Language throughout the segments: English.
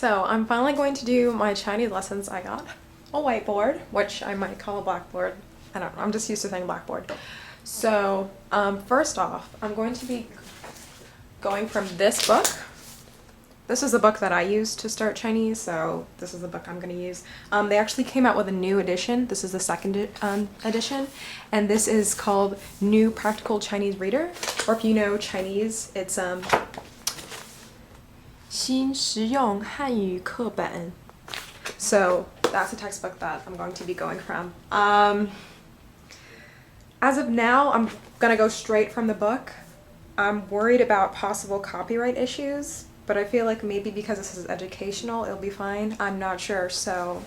So I'm finally going to do my Chinese lessons. I got a whiteboard, which I might call a blackboard. I don't know, I'm just used to saying blackboard. So first off, I'm going to be going from this book. This is the book that I used to start Chinese, so this is the book I'm going to use. They actually came out with a new edition. This is the second edition, and this is called New Practical Chinese Reader, or if you know Chinese, it's 新实用汉语课本. So that's a textbook that I'm going to be going from. As of now, I'm gonna go straight from the book. I'm worried about possible copyright issues, but I feel like maybe because this is educational, it'll be fine. I'm not sure. So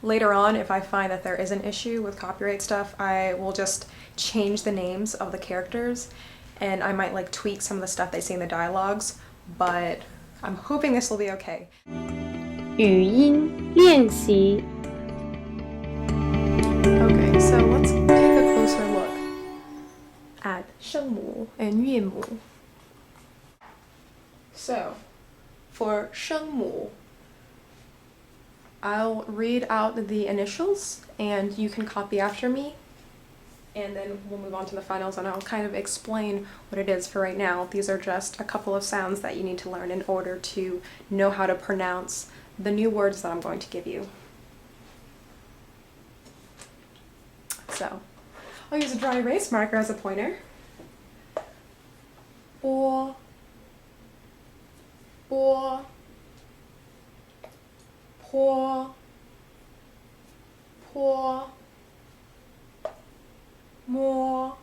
later on, if I find that there is an issue with copyright stuff, I will just change the names of the characters, and I might like tweak some of the stuff they say in the dialogues, but I'm hoping this will be okay. 语音练习 Okay, so let's take a closer look at 声母 and 韵母. So, for 声母, I'll read out the initials and you can copy after me, and then we'll move on to the finals and I'll kind of explain what it is for right now. These are just a couple of sounds that you need to learn in order to know how to pronounce the new words that I'm going to give you. So, I'll use a dry erase marker as a pointer. 波 波 坡 坡 摸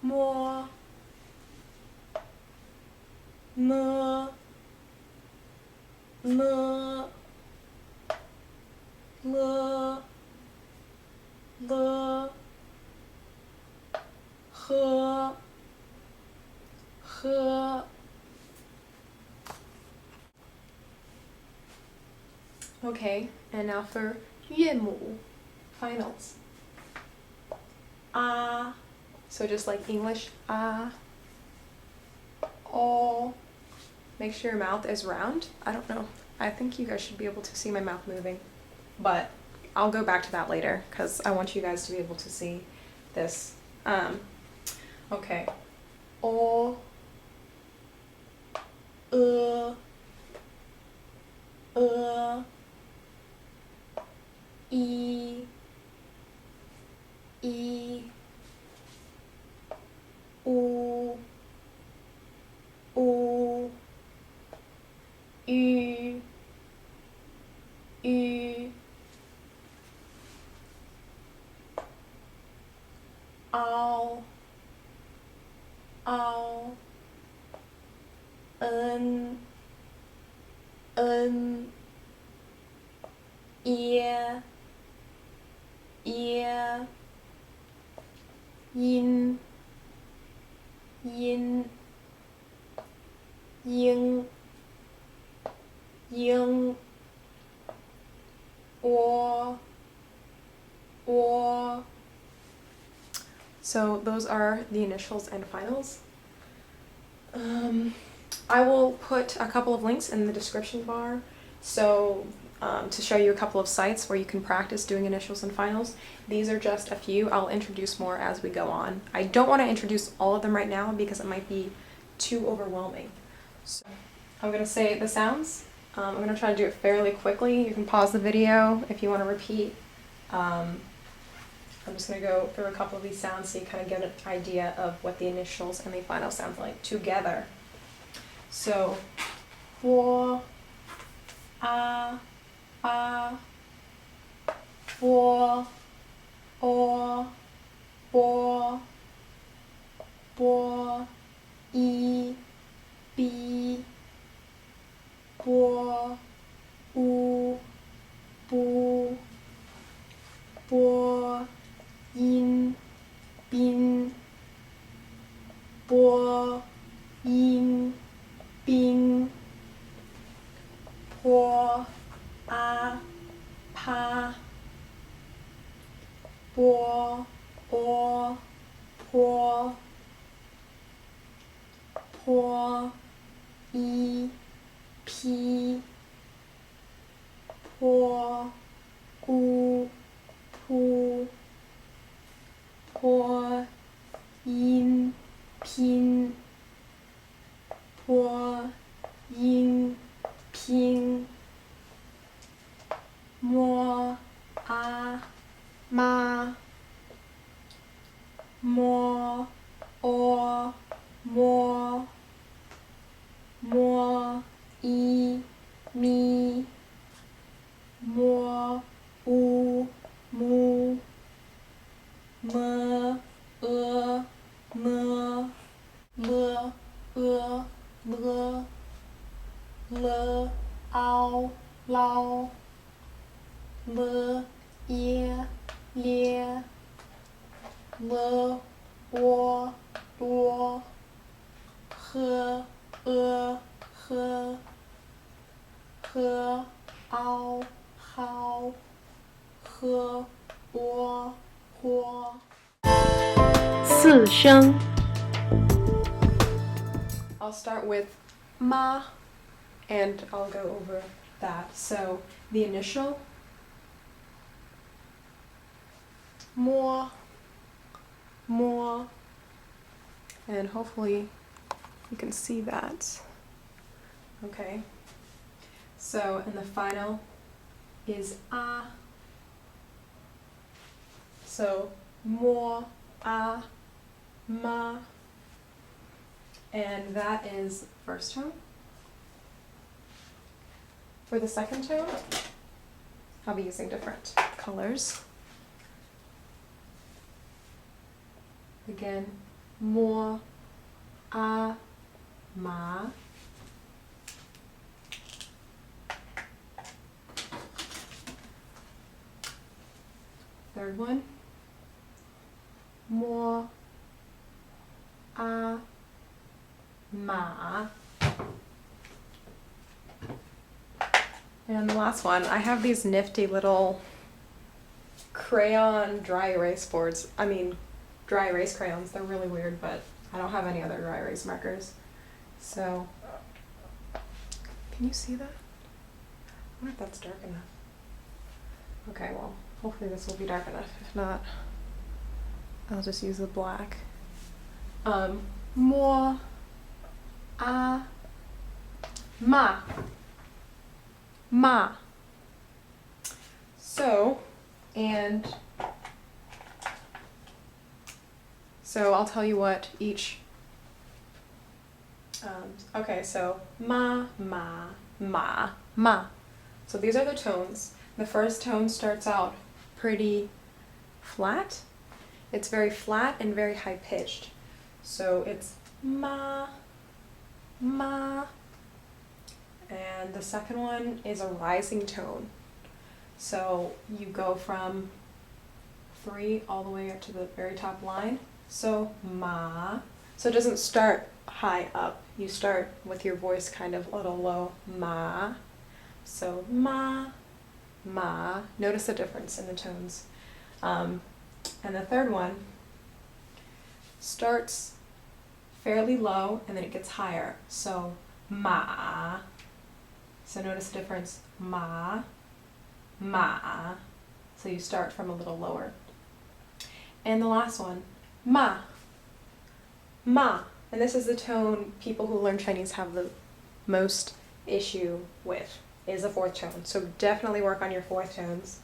摸 么 么 了 了 呵 呵 Okay, and now for 韵母 finals. Ah, so just like English, ah. Oh, make sure your mouth is round. I don't know. I think you guys should be able to see my mouth moving, but I'll go back to that later because I want you guys to be able to see this. Okay. Oh. E. E. U. U. Ü. Ü. Ao. Ao. En. En. Ear. Ear. Yin. Yin. Ying. Ying. Or. Or. So those are the initials and finals. I will put a couple of links in the description bar, so to show you a couple of sites where you can practice doing initials and finals. These are just a few. I'll introduce more as we go on. I don't want to introduce all of them right now because it might be too overwhelming. So I'm going to say the sounds. I'm going to try to do it fairly quickly. You can pause the video if you want to repeat. I'm just going to go through a couple of these sounds so you kind of get an idea of what the initials and the final sounds like together. So, 波 a 波 o 波 波 i 比 波 u 不 波 音 宾 波 音 宾 坡 a 趴 波 o 坡 坡 i p, p, q, p, p, yin, pin, p, yin, pin, mo, a, ma, mo, o, mo, mo, i, mi, mo, u, mu, m, m, l, l, ao, lao, l, ye, lie, l, wo, luo, h, h, ao, hao, h, o, huo. 四声 I'll start with ma, and I'll go over that. So the initial mo, and hopefully you can see that. Okay. So and the final is a. So mo, a, ma, and that is first tone. For the second tone, I'll be using different colors. Again, mo, a, ma. Third one, mo, a, ma. And the last one, I have these nifty little crayon dry erase boards. I mean, dry erase crayons. They're really weird, but I don't have any other dry erase markers. So, can you see that? I wonder if that's dark enough. Okay, well, hopefully this will be dark enough. If not, I'll just use the black. Mo, a, ma. Ma. So I'll tell you what each, okay, so ma, ma, ma, ma. So these are the tones. The first tone starts out pretty flat. It's very flat and very high pitched. So it's ma, ma. And the second one is a rising tone. So you go from 3 all the way up to the very top line. So ma. So it doesn't start high up. You start with your voice kind of a little low. Ma. So ma, ma. Notice the difference in the tones. And the third one starts fairly low and then it gets higher. So ma. So notice the difference, ma, ma. So you start from a little lower. And the last one, ma, ma. And this is the tone people who learn Chinese have the most issue with, is the fourth tone. So definitely work on your fourth tones.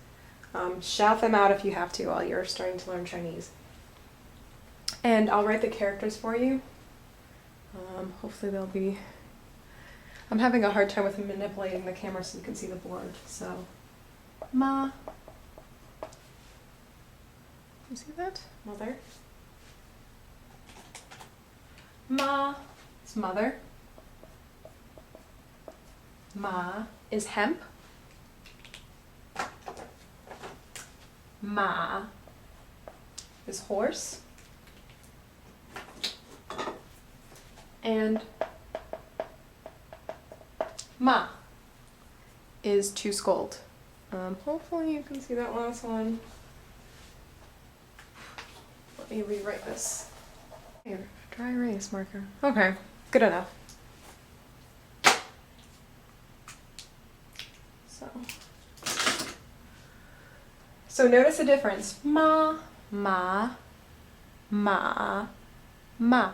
Shout them out if you have to while you're starting to learn Chinese. And I'll write the characters for you. Hopefully they'll be... I'm having a hard time with manipulating the camera so you can see the board. So, ma. You see that? Mother. Ma is mother. Ma is hemp. Ma is horse. And ma is to scold. Hopefully you can see that last one. Let me rewrite this. Here, dry erase marker. Okay, good enough. So notice the difference. Ma, ma, ma, ma.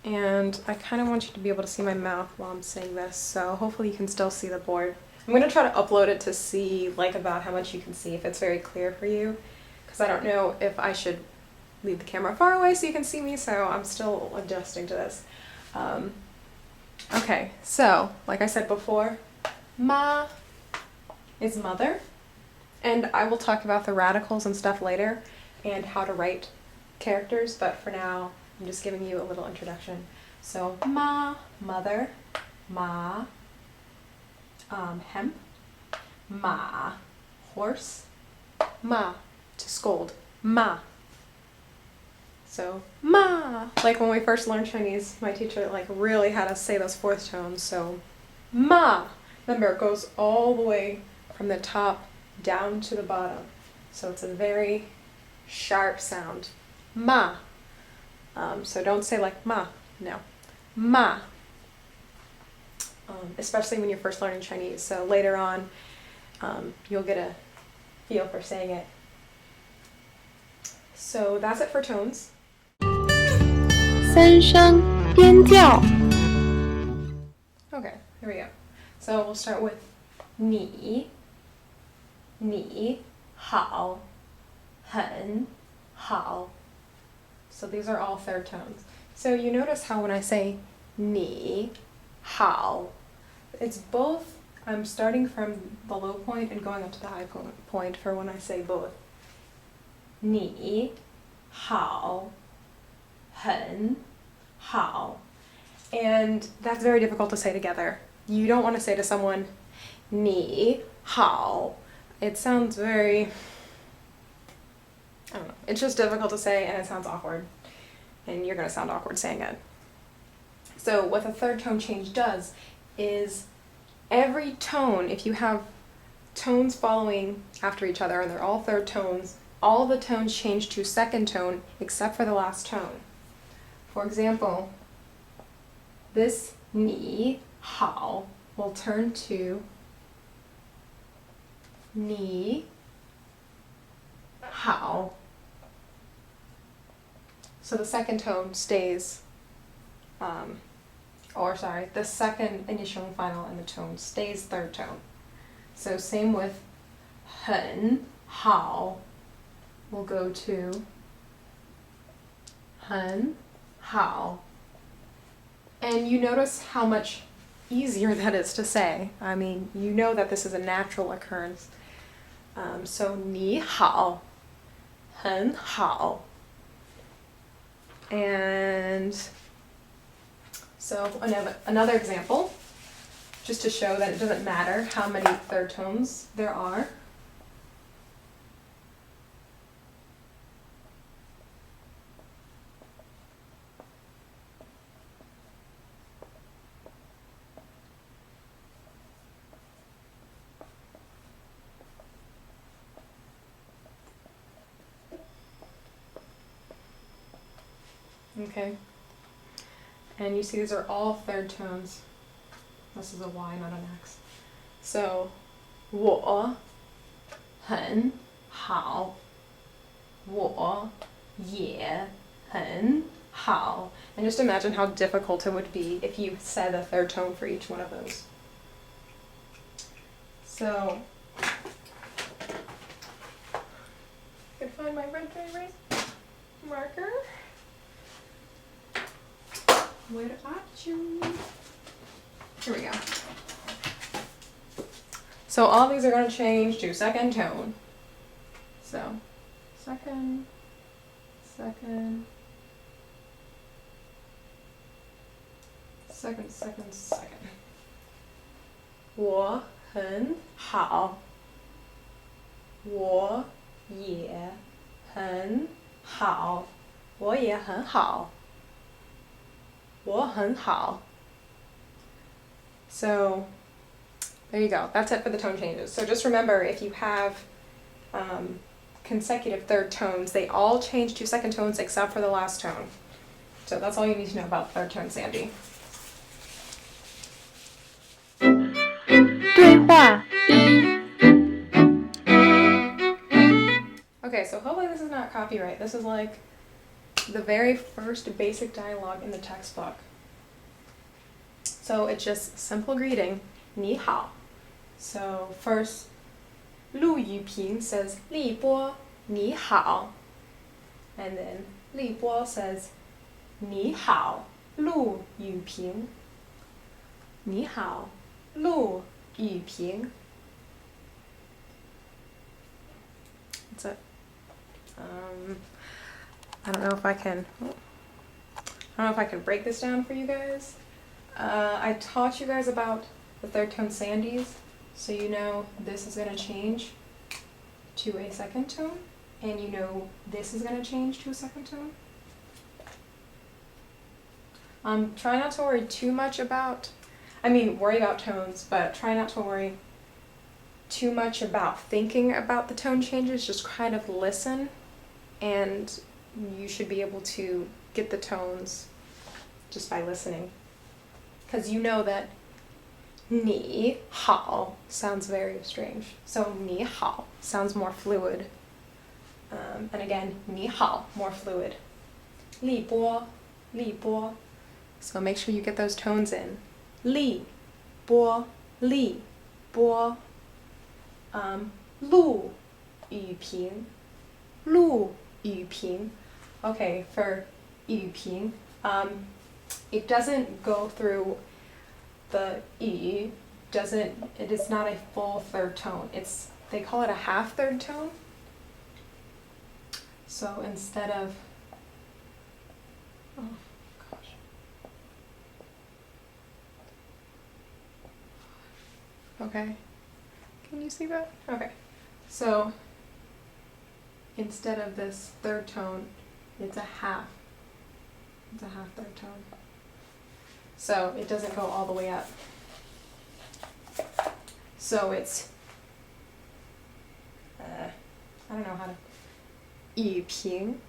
And I kind of want you to be able to see my mouth while I'm saying this, so hopefully you can still see the board. I'm going to try to upload it to see like about how much you can see, if it's very clear for you, because I don't know if I should leave the camera far away so you can see me, so I'm still adjusting to this. Okay, so like I said before, ma is mother, and I will talk about the radicals and stuff later and how to write characters, but for now I'm just giving you a little introduction. So ma, mother, ma, hemp, ma, horse, ma, to scold, ma. So ma, like when we first learned Chinese, my teacher like really had us say those fourth tones. So ma, remember it goes all the way from the top down to the bottom. So it's a very sharp sound. Ma. So don't say like ma, no. Ma. Especially when you're first learning Chinese. So later on, you'll get a feel for saying it. So that's it for tones. 三声编调 Okay, here we go. So we'll start with 你好很好. So these are all third tones. So you notice how when I say 你好, it's both, I'm starting from the low point and going up to the high point for when I say both. 你好很好. And that's very difficult to say together. You don't want to say to someone 你好. It sounds very, I don't know, it's just difficult to say and it sounds awkward. And you're going to sound awkward saying it. So what the third tone change does is every tone, if you have tones following after each other and they're all third tones, all the tones change to second tone except for the last tone. For example, this 你好 will turn to 你好. So the second tone stays, the second initial and final in the tone stays third tone. So same with 很好 we'll go to 很好. And you notice how much easier that is to say. I mean, you know that this is a natural occurrence. So 你好很好. And so another example, just to show that it doesn't matter how many third tones there are. Okay, and you see these are all third tones. This is a Y, not an X. So 我很好我也很好. And just imagine how difficult it would be if you said a third tone for each one of those. So I can find my red erase marker. Where are you? Here we go. So all these are going to change to second tone. So second, second, second, second, second. 我很好我也很好我也很好我很好. So there you go. That's it for the tone changes. So just remember, if you have consecutive third tones, they all change to second tones except for the last tone. So that's all you need to know about third tone, Sandy. 对话一 So hopefully this is not copyright. This is like the very first basic dialogue in the textbook. So it's just simple greeting, 你好. So first, 陆雨平 says 立波你好, and then 立波 says 你好陆雨平. 你好陆雨平. That's it. I don't know if I can break this down for you guys. I taught you guys about the third tone Sandys, so you know this is going to change to a second tone, and you know this is going to change to a second tone. Try not to worry too much about, worry about tones, but try not to worry too much about thinking about the tone changes. Just kind of listen, and you should be able to get the tones just by listening. Because you know that 你好 sounds very strange. So 你好 sounds more fluid. And again, 你好, more fluid. 立波 So make sure you get those tones in. 立波 陆雨平 Okay, for 雨平, it doesn't go through the it is not a full third tone. They call it a half third tone. So instead of, oh gosh. Okay. Can you see that? Okay. So instead of this third tone, it's a half third tone. So it doesn't go all the way up. So it's, I don't know how to, 雨平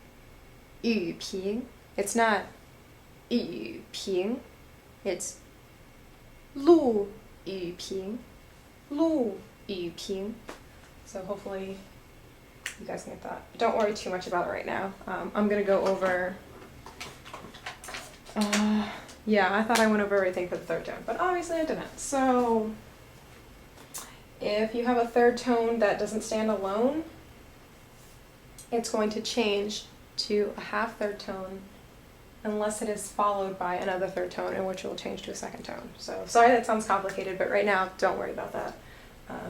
It's not 雨平 It's 陆雨平 So hopefully you guys can get that. Don't worry too much about it right now. I'm going to go over, yeah, I thought I went over everything for the third tone, but obviously I didn't. So if you have a third tone that doesn't stand alone, it's going to change to a half third tone unless it is followed by another third tone, in which it will change to a second tone. So sorry that sounds complicated, but right now don't worry about that.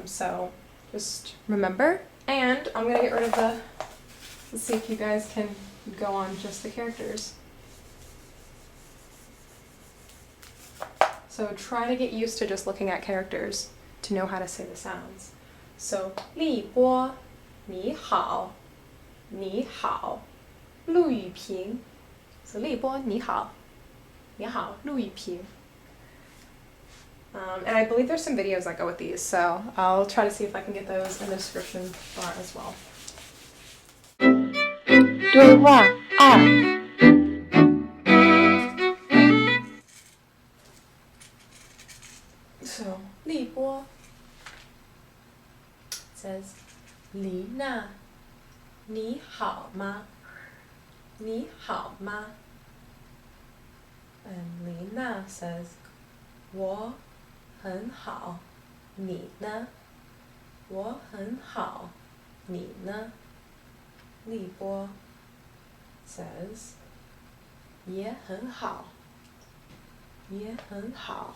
So just remember, and I'm going to get rid of let's see if you guys can go on just the characters. So try to get used to just looking at characters to know how to say the sounds. So 立波你好 陆雨平 So 立波你好 陆雨平 And I believe there's some videos that go with these, so I'll try to see if I can get those in the description bar as well. 对话2 So 立波 says 李娜你好吗 你好吗 And Lina says 我很好你呢我很好你呢立波 says 也很好也很好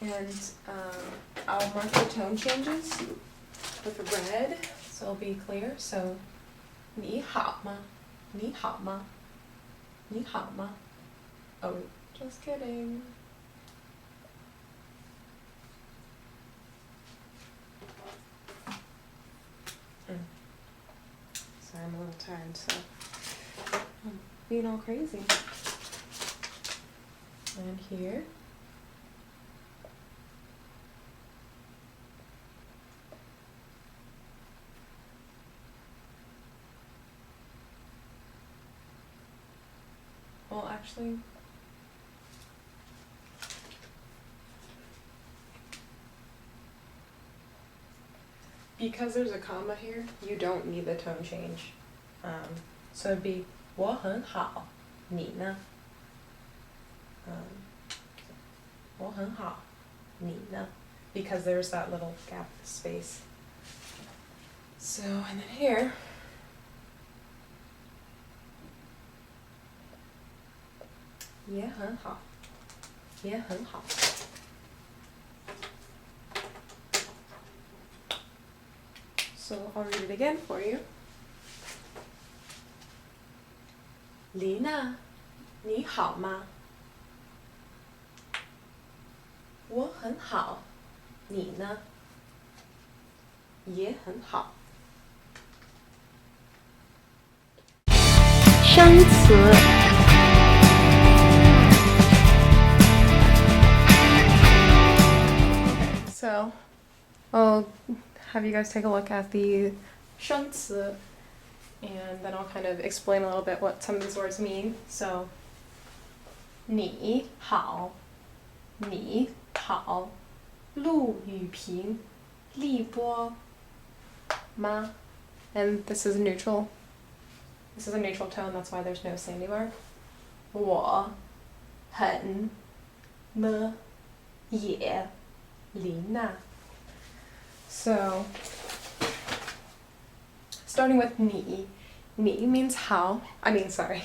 And I'll mark the tone changes with red so it'll be clear. So 你好吗你好吗你好吗 Oh, just kidding. Sorry, I'm a little tired, so I'm being all crazy. And here. Well, actually, because there's a comma here, you don't need the tone change. So it'd be 我很好，你呢？我很好，你呢？ Because there's that little gap space. So, and then here,也很好，也很好. So I'll read it again for you. 丽娜，你好吗？我很好，你呢？也很好。生词 So, I'll have you guys take a look at the 生词, and then I'll kind of explain a little bit what some of these words mean. So, 你好，你好，陆雨萍，立波吗? And this is neutral. This is a neutral tone, that's why there's no sandy bar. 我很么也琳娜. So, starting with 你 means how, sorry,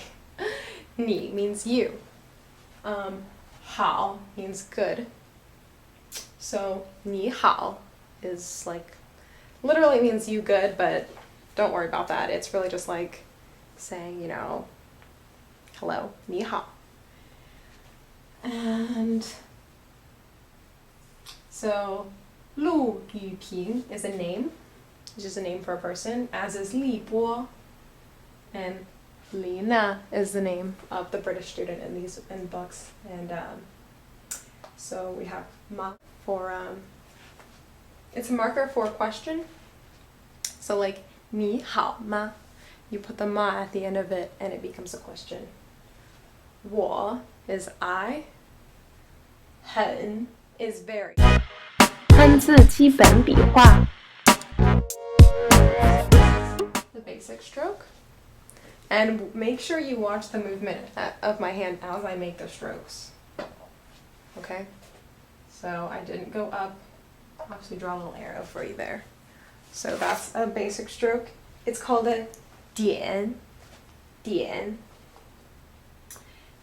你 means you. 好 means good. So, 你好 is like, literally means you good, but don't worry about that. It's really just like saying, you know, hello, 你好. And so, 陆雨萍 is a name, it's just a name for a person, as is 立波, and Lina is the name of the British student in books. And so we have ma for it's a marker for a question. So like 你好吗? You put the ma at the end of it and it becomes a question. 我 is I. 很 is very. 汉字基本笔画 The basic stroke. And make sure you watch the movement of my hand as I make the strokes. Okay? So I didn't go up. I'll obviously draw a little arrow for you there. So that's a basic stroke. It's called a 点. And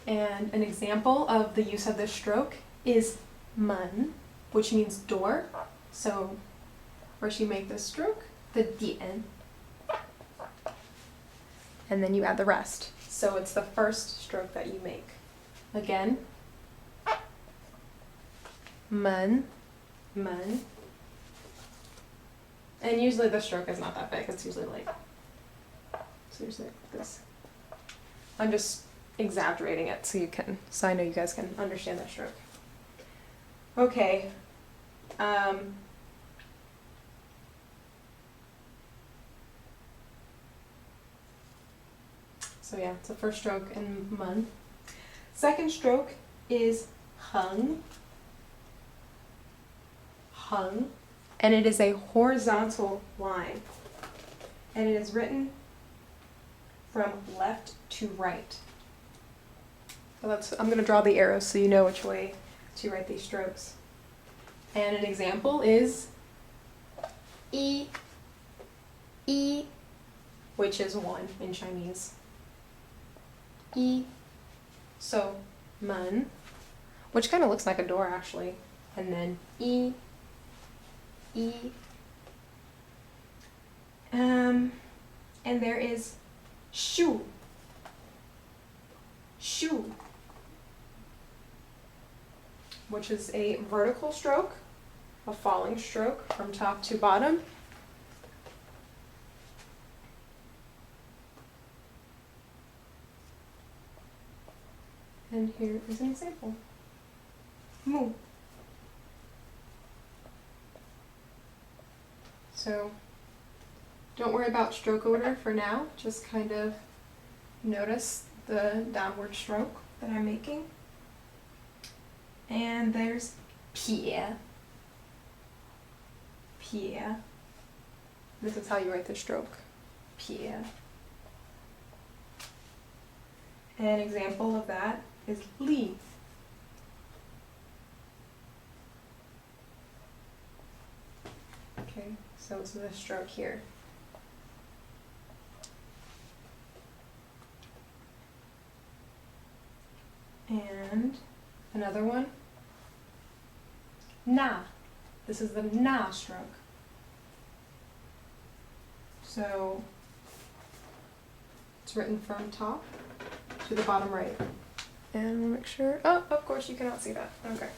an example of the use of this stroke is 门, which means door. So first you make this stroke, the 点. And then you add the rest. So it's the first stroke that you make. Again, 门. And usually the stroke is not that big. It's usually like this. I'm just exaggerating it so I know you guys can understand that stroke. Okay. So yeah, it's the first stroke in 门. Second stroke is 横. And it is a horizontal line. And it is written from left to right. So I'm going to draw the arrows so you know which way to write these strokes. And an example is 一, which is 1 in Chinese. 一. So, 门, which kind of looks like a door actually. And then 一. And there is 树, which is a vertical stroke, a falling stroke from top to bottom. And here is an example. 木. So don't worry about stroke order for now, just kind of notice the downward stroke that I'm making. And there's 撇. This is how you write the stroke. P. An example of that is Li. Okay, so it's the stroke here. And another one, Na. This is the Na stroke. So it's written from top to the bottom right. And we'll make sure, oh, of course you cannot see that. Okay.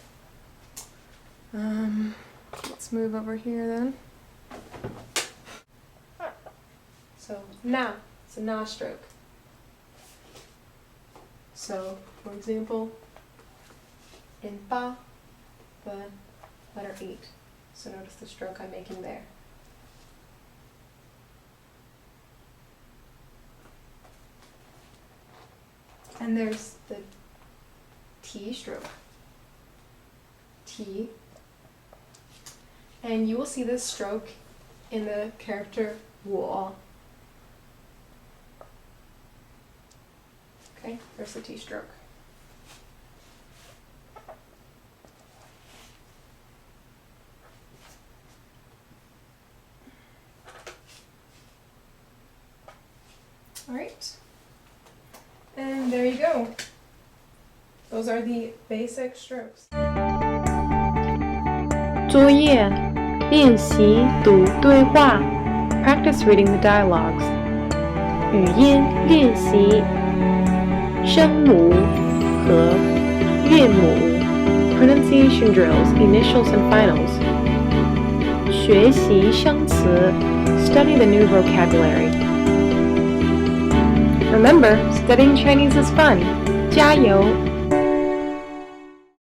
Let's move over here then. So Na, it's a Na stroke. So, for example, in Pa, the letter 8. So notice the stroke I'm making there. And there's the T stroke. T. And you will see this stroke in the character 我. Okay, there's the T stroke. All right. And there you go. Those are the basic strokes. 作业练习读对话 Practice reading the dialogues 语音练习声母和韵母 Pronunciation drills, initials and finals 学习生词 Study the new vocabulary Remember, studying Chinese is fun 加油